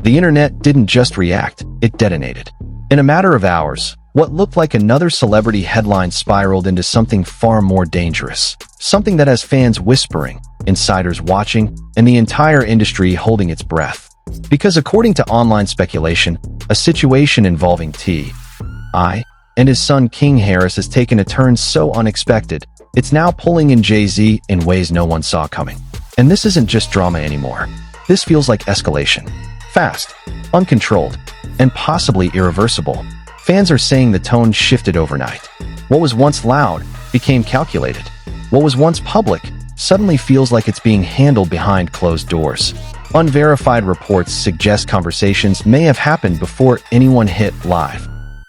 The internet didn't just react, it detonated. In a matter of hours, what looked like another celebrity headline spiraled into something far more dangerous. Something that has fans whispering, insiders watching, and the entire industry holding its breath. Because according to online speculation, a situation involving T.I. and his son King Harris has taken a turn so unexpected, it's now pulling in Jay-Z in ways no one saw coming. And this isn't just drama anymore. This feels like escalation. Fast, uncontrolled, and possibly irreversible. Fans are saying the tone shifted overnight. What was once loud became calculated. What was once public suddenly feels like it's being handled behind closed doors. Unverified reports suggest conversations may have happened before anyone hit live.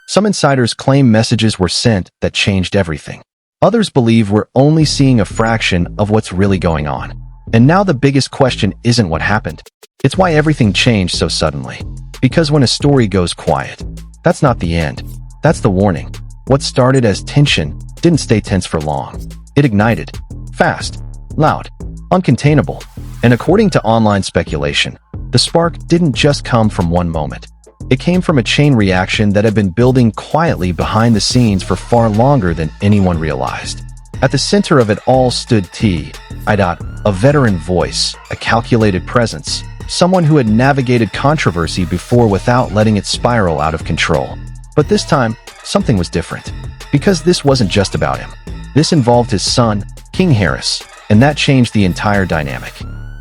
Some insiders claim messages were sent that changed everything. Others believe we're only seeing a fraction of what's really going on. And now the biggest question isn't what happened. It's why everything changed so suddenly. Because when a story goes quiet, that's not the end. That's the warning. What started as tension didn't stay tense for long. It ignited. Fast, loud, uncontainable. And according to online speculation, the spark didn't just come from one moment. It came from a chain reaction that had been building quietly behind the scenes for far longer than anyone realized. At the center of it all stood T.I., a veteran voice, a calculated presence, someone who had navigated controversy before without letting it spiral out of control. But this time, something was different. Because this wasn't just about him. This involved his son, King Harris, and that changed the entire dynamic.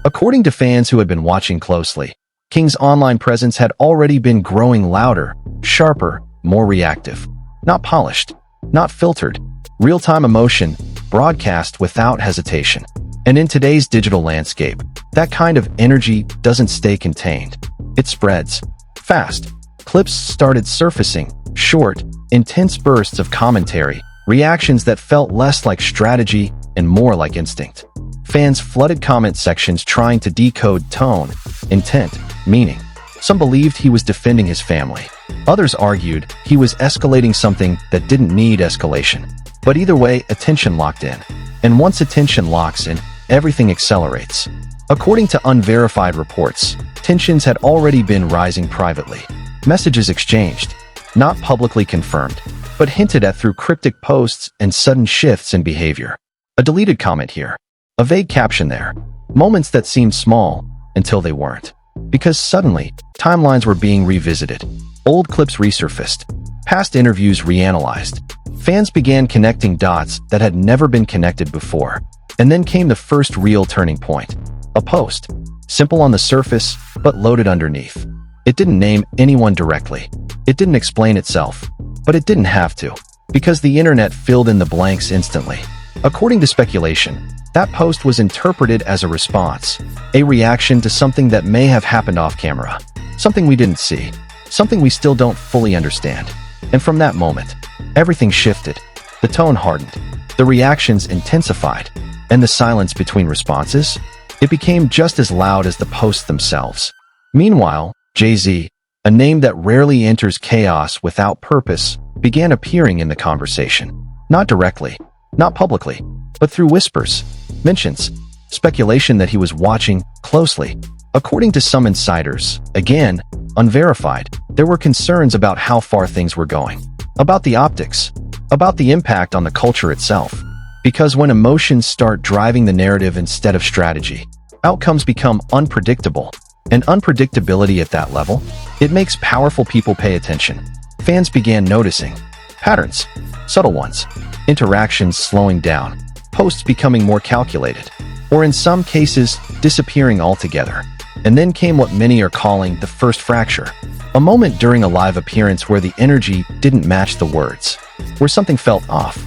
According to fans who had been watching closely, King's online presence had already been growing louder, sharper, more reactive. Not polished, not filtered. Real-time emotion, broadcast without hesitation. And in today's digital landscape, that kind of energy doesn't stay contained. It spreads. Fast. Clips started surfacing, short, intense bursts of commentary, reactions that felt less like strategy and more like instinct. Fans flooded comment sections trying to decode tone, intent, meaning. Some believed he was defending his family. Others argued he was escalating something that didn't need escalation. But either way, attention locked in. And once attention locks in, everything accelerates. According to unverified reports, tensions had already been rising privately. Messages exchanged, not publicly confirmed, but hinted at through cryptic posts and sudden shifts in behavior. A deleted comment here. A vague caption there. Moments that seemed small until they weren't. Because suddenly, timelines were being revisited. Old clips resurfaced. Past interviews reanalyzed. Fans began connecting dots that had never been connected before. And then came the first real turning point. A post. Simple on the surface, but loaded underneath. It didn't name anyone directly. It didn't explain itself. But it didn't have to. Because the internet filled in the blanks instantly. According to speculation, that post was interpreted as a response. A reaction to something that may have happened off camera. Something we didn't see. Something we still don't fully understand. And from that moment, everything shifted. The tone hardened. The reactions intensified. And the silence between responses? It became just as loud as the posts themselves. Meanwhile, Jay-Z, a name that rarely enters chaos without purpose, began appearing in the conversation. Not directly, not publicly, but through whispers, mentions, speculation that he was watching closely. According to some insiders, again, unverified, there were concerns about how far things were going. About the optics. About the impact on the culture itself. Because when emotions start driving the narrative instead of strategy, outcomes become unpredictable. And unpredictability at that level, it makes powerful people pay attention. Fans began noticing patterns, subtle ones, interactions slowing down, posts becoming more calculated, or in some cases, disappearing altogether. And then came what many are calling the first fracture. A moment during a live appearance where the energy didn't match the words, where something felt off.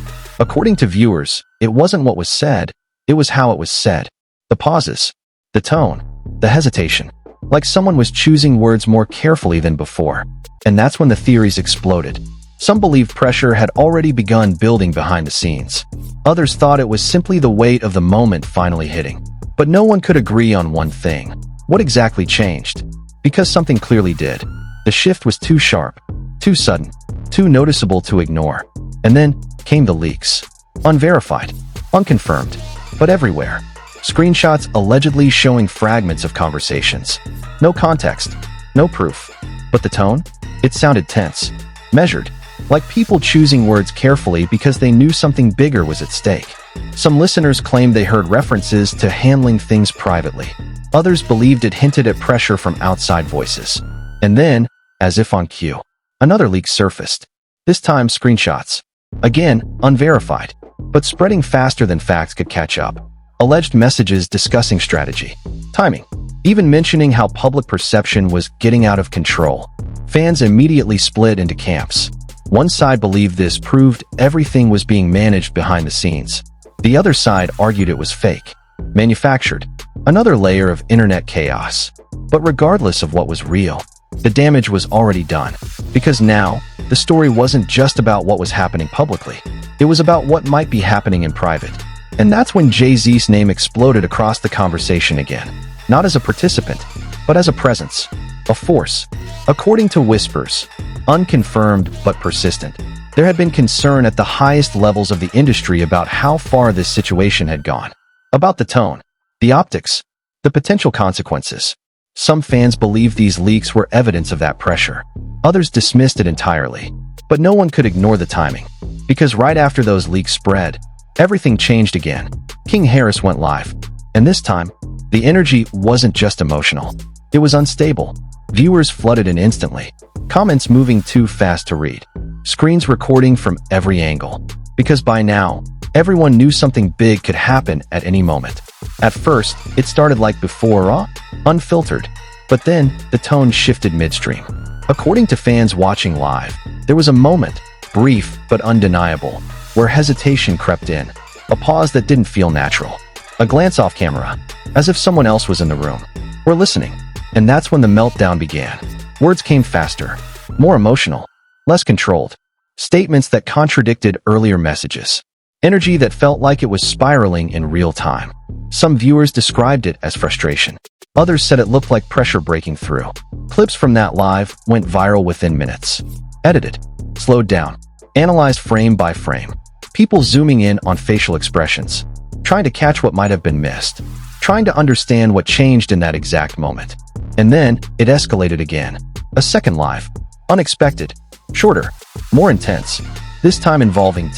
According to viewers, it wasn't what was said, it was how it was said. The pauses, the tone, the hesitation. Like someone was choosing words more carefully than before. And that's when the theories exploded. Some believed pressure had already begun building behind the scenes. Others thought it was simply the weight of the moment finally hitting. But no one could agree on one thing. What exactly changed? Because something clearly did. The shift was too sharp, too sudden, too noticeable to ignore. And then came the leaks. Unverified, unconfirmed, but everywhere. Screenshots allegedly showing fragments of conversations. No context, No proof. But the tone? It sounded tense, measured, like people choosing words carefully because they knew something bigger was at stake. Some listeners claimed they heard references to handling things privately. Others believed it hinted at pressure from outside voices. And then, as if on cue, another leak surfaced. This time screenshots. Again, unverified, but spreading faster than facts could catch up. Alleged messages discussing strategy, timing, even mentioning how public perception was getting out of control. Fans immediately split into camps. One side believed this proved everything was being managed behind the scenes. The other side argued it was fake, manufactured, another layer of internet chaos. But regardless of what was real, the damage was already done, because now, the story wasn't just about what was happening publicly. It was about what might be happening in private. And that's when Jay-Z's name exploded across the conversation again. Not as a participant, but as a presence, a force. According to whispers, unconfirmed but persistent, there had been concern at the highest levels of the industry about how far this situation had gone. About the tone, the optics, the potential consequences. Some fans believed these leaks were evidence of that pressure. Others dismissed it entirely. But no one could ignore the timing. Because right after those leaks spread, everything changed again. King Harris went live. And this time, the energy wasn't just emotional. It was unstable. Viewers flooded in instantly. Comments moving too fast to read. Screens recording from every angle. Because by now, everyone knew something big could happen at any moment. At first, it started like before, unfiltered. But then, the tone shifted midstream. According to fans watching live, there was a moment, brief but undeniable, where hesitation crept in. A pause that didn't feel natural. A glance off camera, as if someone else was in the room. Or listening. And that's when the meltdown began. Words came faster, more emotional, less controlled. Statements that contradicted earlier messages. Energy that felt like it was spiraling in real time. Some viewers described it as frustration. Others said it looked like pressure breaking through. Clips from that live went viral within minutes. Edited, slowed down, analyzed frame by frame. People zooming in on facial expressions, trying to catch what might have been missed, trying to understand what changed in that exact moment. And then, it escalated again. A second live. Unexpected. Shorter. More intense. This time involving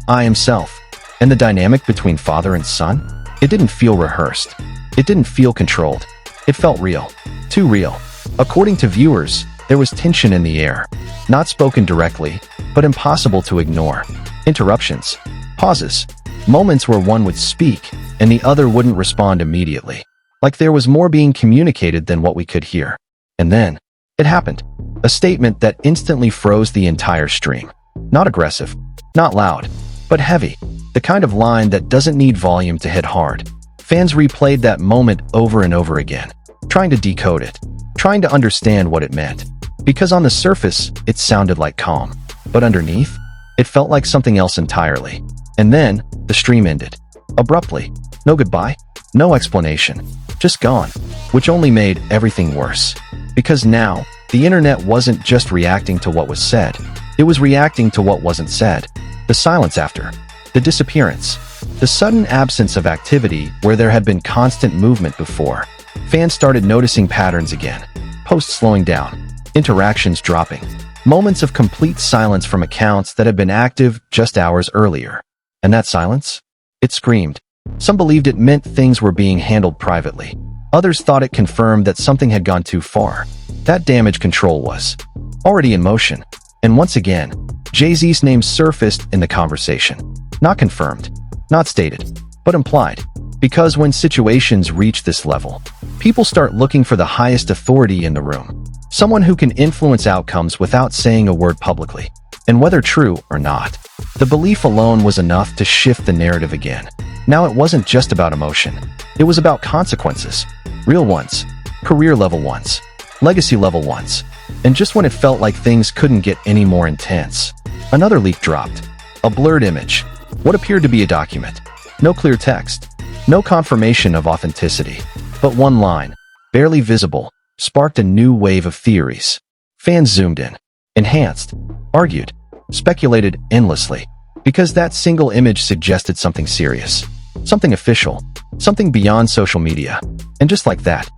I himself. And the dynamic between father and son? It didn't feel rehearsed. It didn't feel controlled. It felt real. Too real. According to viewers, there was tension in the air. Not spoken directly, but impossible to ignore. Interruptions. Pauses. Moments where one would speak, and the other wouldn't respond immediately. Like there was more being communicated than what we could hear. And then, it happened. A statement that instantly froze the entire stream. Not aggressive, not loud, but heavy. The kind of line that doesn't need volume to hit hard. Fans replayed that moment over and over again, trying to decode it, trying to understand what it meant. Because on the surface, it sounded like calm. But underneath, it felt like something else entirely. And then, the stream ended. Abruptly. No goodbye, no explanation. Just gone. Which only made everything worse. Because now, the internet wasn't just reacting to what was said. It was reacting to what wasn't said. The silence after. The disappearance. The sudden absence of activity where there had been constant movement before. Fans started noticing patterns again. Posts slowing down. Interactions dropping. Moments of complete silence from accounts that had been active just hours earlier. And that silence? It screamed. Some believed it meant things were being handled privately. Others thought it confirmed that something had gone too far. That damage control was already in motion. And once again, Jay-Z's name surfaced in the conversation. Not confirmed, not stated, but implied. Because when situations reach this level, people start looking for the highest authority in the room. Someone who can influence outcomes without saying a word publicly. And whether true or not, the belief alone was enough to shift the narrative again. Now it wasn't just about emotion. It was about consequences. Real ones. Career-level ones. Legacy-level ones. And just when it felt like things couldn't get any more intense, another leak dropped. A blurred image. What appeared to be a document. No clear text. No confirmation of authenticity. But one line, barely visible, sparked a new wave of theories. Fans zoomed in. Enhanced. Argued. Speculated endlessly. Because that single image suggested something serious. Something official. Something beyond social media. And just like that,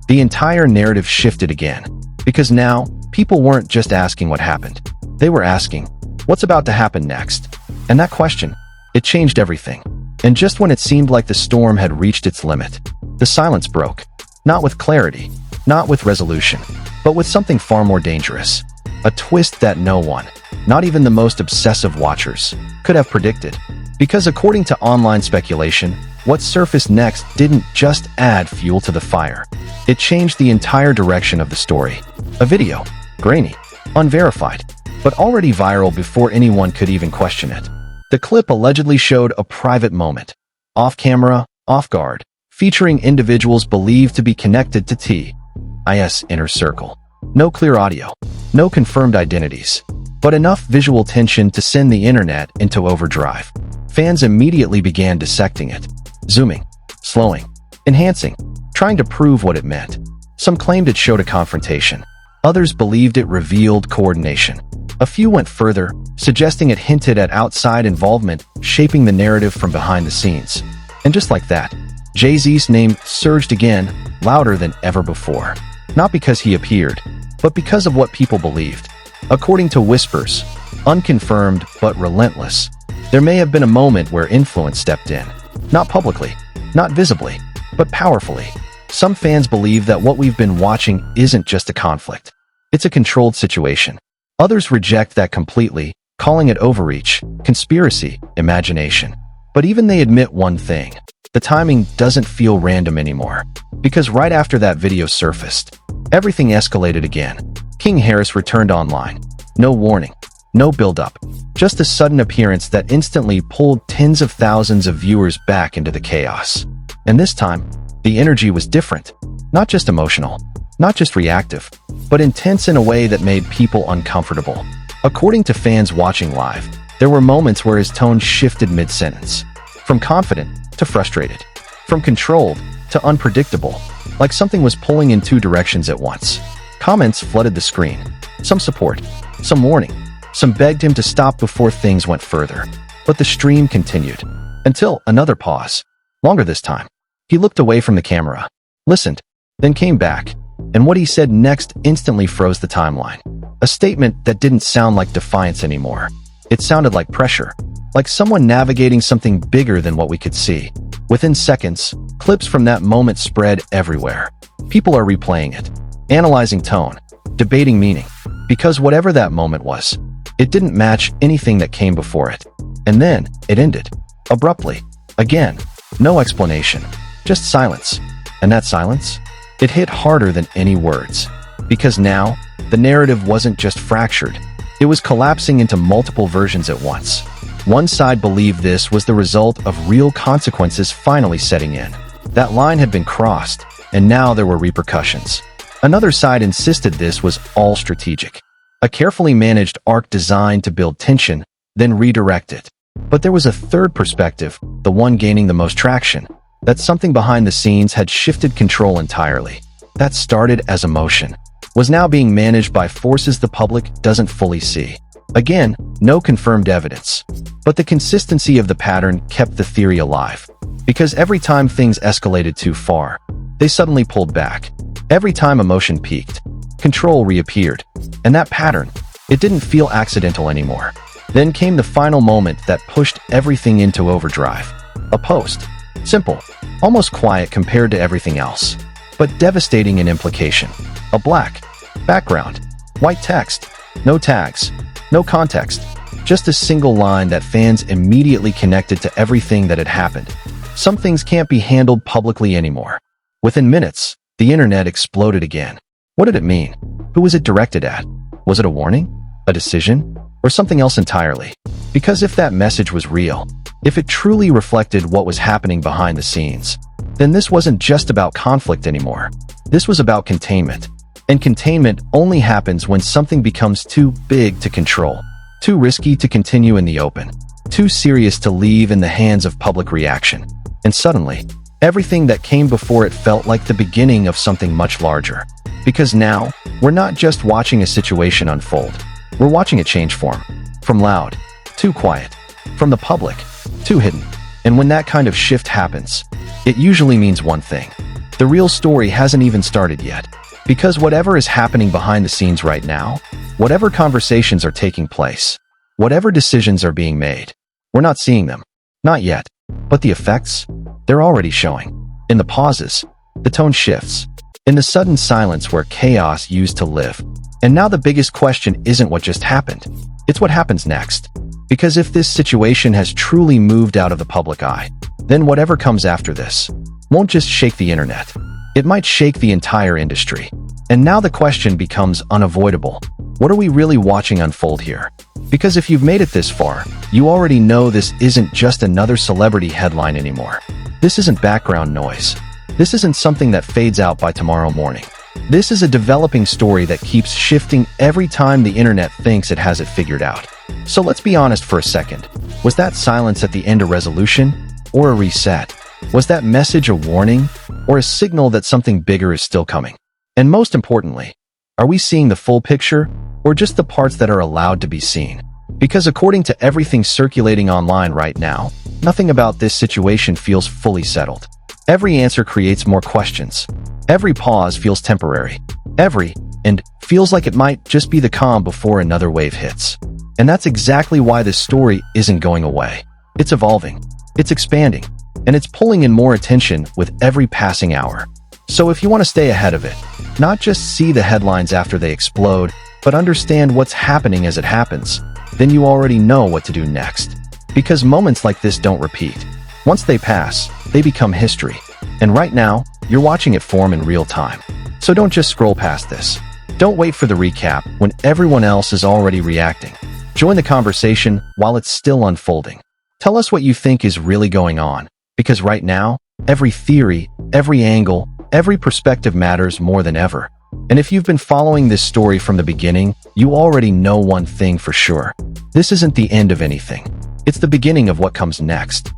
the entire narrative shifted again. Because now, people weren't just asking what happened. They were asking, what's about to happen next? And that question, it changed everything. And just when it seemed like the storm had reached its limit, the silence broke. Not with clarity, not with resolution, but with something far more dangerous. A twist that no one, not even the most obsessive watchers, could have predicted. Because according to online speculation, what surfaced next didn't just add fuel to the fire. It changed the entire direction of the story. A video, grainy, unverified, but already viral before anyone could even question it. The clip allegedly showed a private moment, off-camera, off-guard, featuring individuals believed to be connected to T.I.'s inner circle. No clear audio, no confirmed identities, but enough visual tension to send the internet into overdrive. Fans immediately began dissecting it, zooming, slowing, enhancing, trying to prove what it meant. Some claimed it showed a confrontation. Others believed it revealed coordination. A few went further, suggesting it hinted at outside involvement, shaping the narrative from behind the scenes. And just like that, Jay-Z's name surged again, louder than ever before. Not because he appeared, but because of what people believed. According to whispers, unconfirmed but relentless, there may have been a moment where influence stepped in. Not publicly, not visibly, but powerfully. Some fans believe that what we've been watching isn't just a conflict. It's a controlled situation. Others reject that completely, calling it overreach, conspiracy, imagination. But even they admit one thing. The timing doesn't feel random anymore. Because right after that video surfaced, everything escalated again. King Harris returned online. No warning, no build-up, just a sudden appearance that instantly pulled tens of thousands of viewers back into the chaos. And this time, the energy was different. Not just emotional, not just reactive, but intense in a way that made people uncomfortable. According to fans watching live, there were moments where his tone shifted mid-sentence. From confident to frustrated. From controlled to unpredictable. Like something was pulling in two directions at once. Comments flooded the screen. Some support, some warning, some begged him to stop before things went further. But the stream continued. Until another pause. Longer this time. He looked away from the camera, listened, then came back, and what he said next instantly froze the timeline. A statement that didn't sound like defiance anymore. It sounded like pressure, like someone navigating something bigger than what we could see. Within seconds, clips from that moment spread everywhere. People are replaying it, analyzing tone, debating meaning, because whatever that moment was, it didn't match anything that came before it. And then, it ended. Abruptly. Again. No explanation. Just silence. And that silence? It hit harder than any words. Because now, the narrative wasn't just fractured. It was collapsing into multiple versions at once. One side believed this was the result of real consequences finally setting in. That line had been crossed, and now there were repercussions. Another side insisted this was all strategic. A carefully managed arc designed to build tension, then redirect it. But there was a third perspective, the one gaining the most traction. That something behind the scenes had shifted control entirely. That started as emotion, was now being managed by forces the public doesn't fully see. Again, no confirmed evidence. But the consistency of the pattern kept the theory alive. Because every time things escalated too far, they suddenly pulled back. Every time emotion peaked, control reappeared. And that pattern, it didn't feel accidental anymore. Then came the final moment that pushed everything into overdrive. A post. Simple, almost quiet compared to everything else, but devastating in implication. A black background, white text, no tags, no context, just a single line that fans immediately connected to everything that had happened. Some things can't be handled publicly anymore. Within minutes, the internet exploded again. What did it mean? Who was it directed at? Was it a warning? A decision? Or something else entirely? Because if that message was real, if it truly reflected what was happening behind the scenes, then this wasn't just about conflict anymore. This was about containment. And containment only happens when something becomes too big to control, too risky to continue in the open, too serious to leave in the hands of public reaction. And suddenly, everything that came before it felt like the beginning of something much larger. Because now, we're not just watching a situation unfold. We're watching it change form. From loud, to quiet. From the public, to hidden. And when that kind of shift happens, it usually means one thing. The real story hasn't even started yet. Because whatever is happening behind the scenes right now, whatever conversations are taking place, whatever decisions are being made, we're not seeing them. Not yet. But the effects? They're already showing. In the pauses, the tone shifts. In the sudden silence where chaos used to live. And now the biggest question isn't what just happened. It's what happens next. Because if this situation has truly moved out of the public eye, then whatever comes after this won't just shake the internet. It might shake the entire industry. And now the question becomes unavoidable. What are we really watching unfold here? Because if you've made it this far, you already know this isn't just another celebrity headline anymore. This isn't background noise. This isn't something that fades out by tomorrow morning. This is a developing story that keeps shifting every time the internet thinks it has it figured out. So let's be honest for a second. Was that silence at the end a resolution or a reset? Was that message a warning or a signal that something bigger is still coming? And most importantly, are we seeing the full picture or just the parts that are allowed to be seen? Because according to everything circulating online right now, nothing about this situation feels fully settled. Every answer creates more questions. Every pause feels temporary. And feels like it might just be the calm before another wave hits. And that's exactly why this story isn't going away. It's evolving. It's expanding. And it's pulling in more attention with every passing hour. So if you want to stay ahead of it, not just see the headlines after they explode, but understand what's happening as it happens, then you already know what to do next. Because moments like this don't repeat. Once they pass, they become history. And right now, you're watching it form in real time. So don't just scroll past this. Don't wait for the recap when everyone else is already reacting. Join the conversation while it's still unfolding. Tell us what you think is really going on. Because right now, every theory, every angle, every perspective matters more than ever. And if you've been following this story from the beginning, you already know one thing for sure. This isn't the end of anything. It's the beginning of what comes next.